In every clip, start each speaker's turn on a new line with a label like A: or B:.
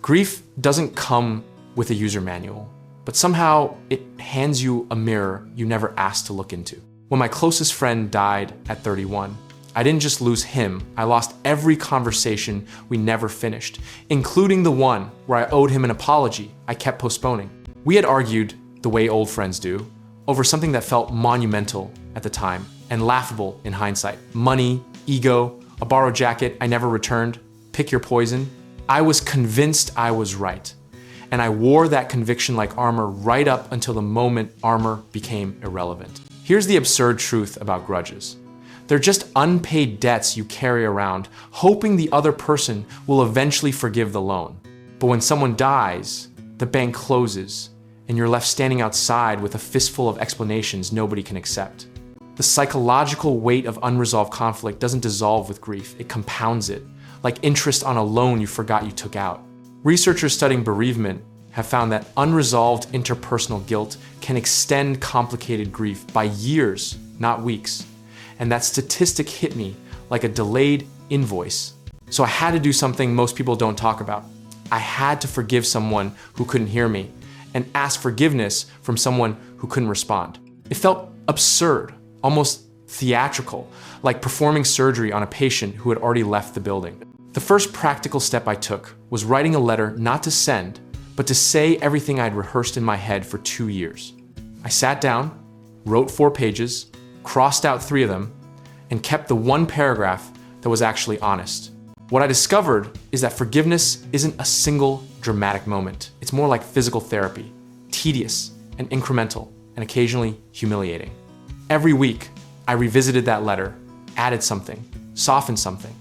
A: Grief doesn't come with a user manual, but somehow it hands you a mirror you never asked to look into. When my closest friend died at 31, I didn't just lose him, I lost every conversation we never finished, including the one where I owed him an apology I kept postponing. We had argued, the way old friends do, over something that felt monumental at the time and laughable in hindsight. Money, ego, a borrowed jacket I never returned, pick your poison. I was convinced I was right. And I wore that conviction like armor right up until the moment armor became irrelevant. Here's the absurd truth about grudges. They're just unpaid debts you carry around, hoping the other person will eventually forgive the loan. But when someone dies, the bank closes, and you're left standing outside with a fistful of explanations nobody can accept. The psychological weight of unresolved conflict doesn't dissolve with grief, it compounds it, like interest on a loan you forgot you took out. Researchers studying bereavement have found that unresolved interpersonal guilt can extend complicated grief by years, not weeks. And that statistic hit me like a delayed invoice. So I had to do something most people don't talk about. I had to forgive someone who couldn't hear me and ask forgiveness from someone who couldn't respond. It felt absurd, almost theatrical, like performing surgery on a patient who had already left the building. The first practical step I took was writing a letter not to send, but to say everything I'd rehearsed in my head for 2 years. I sat down, wrote 4 pages, crossed out 3 of them, and kept the one paragraph that was actually honest. What I discovered is that forgiveness isn't a single dramatic moment. It's more like physical therapy, tedious and incremental, and occasionally humiliating. Every week, I revisited that letter, added something, softened something,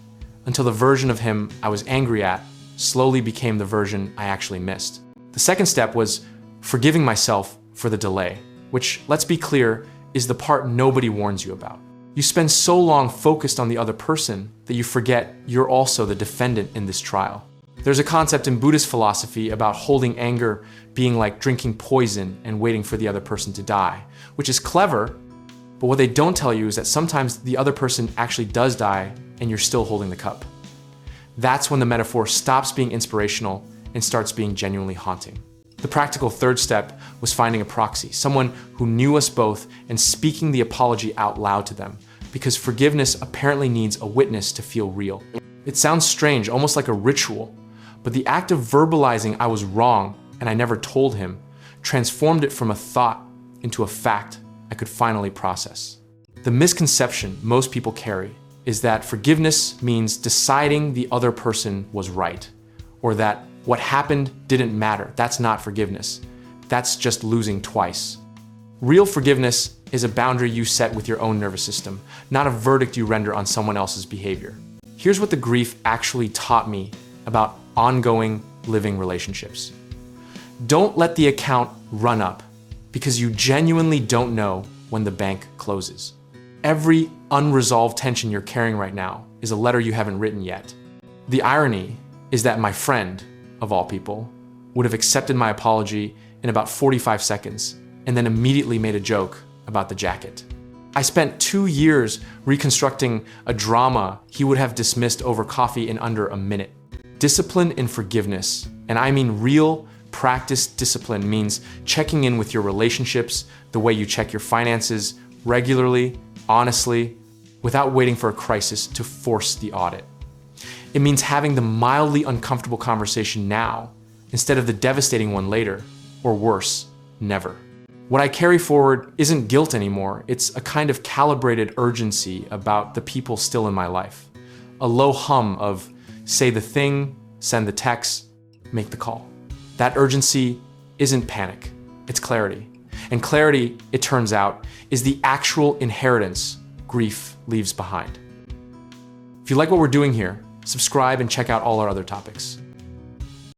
A: until the version of him I was angry at slowly became the version I actually missed. The second step was forgiving myself for the delay, which, let's be clear, is the part nobody warns you about. You spend so long focused on the other person that you forget you're also the defendant in this trial. There's a concept in Buddhist philosophy about holding anger being like drinking poison and waiting for the other person to die, which is clever, but what they don't tell you is that sometimes the other person actually does die and you're still holding the cup. That's when the metaphor stops being inspirational and starts being genuinely haunting. The practical third step was finding a proxy, someone who knew us both and speaking the apology out loud to them, because forgiveness apparently needs a witness to feel real. It sounds strange, almost like a ritual, but the act of verbalizing I was wrong and I never told him transformed it from a thought into a fact I could finally process. The misconception most people carry is that forgiveness means deciding the other person was right, or that what happened didn't matter. That's not forgiveness. That's just losing twice. Real forgiveness is a boundary you set with your own nervous system, not a verdict you render on someone else's behavior. Here's what the grief actually taught me about ongoing living relationships. Don't let the account run up because you genuinely don't know when the bank closes. Every unresolved tension you're carrying right now is a letter you haven't written yet. The irony is that my friend, of all people, would have accepted my apology in about 45 seconds and then immediately made a joke about the jacket. I spent 2 years reconstructing a drama he would have dismissed over coffee in under a minute. Discipline in forgiveness, and I mean real practiced discipline, means checking in with your relationships the way you check your finances regularly, honestly, without waiting for a crisis to force the audit. It means having the mildly uncomfortable conversation now instead of the devastating one later, or worse, never. What I carry forward isn't guilt anymore. It's a kind of calibrated urgency about the people still in my life. A low hum of say the thing, send the text, make the call. That urgency isn't panic, it's clarity. And clarity, it turns out, is the actual inheritance grief leaves behind. If you like what we're doing here, subscribe and check out all our other topics.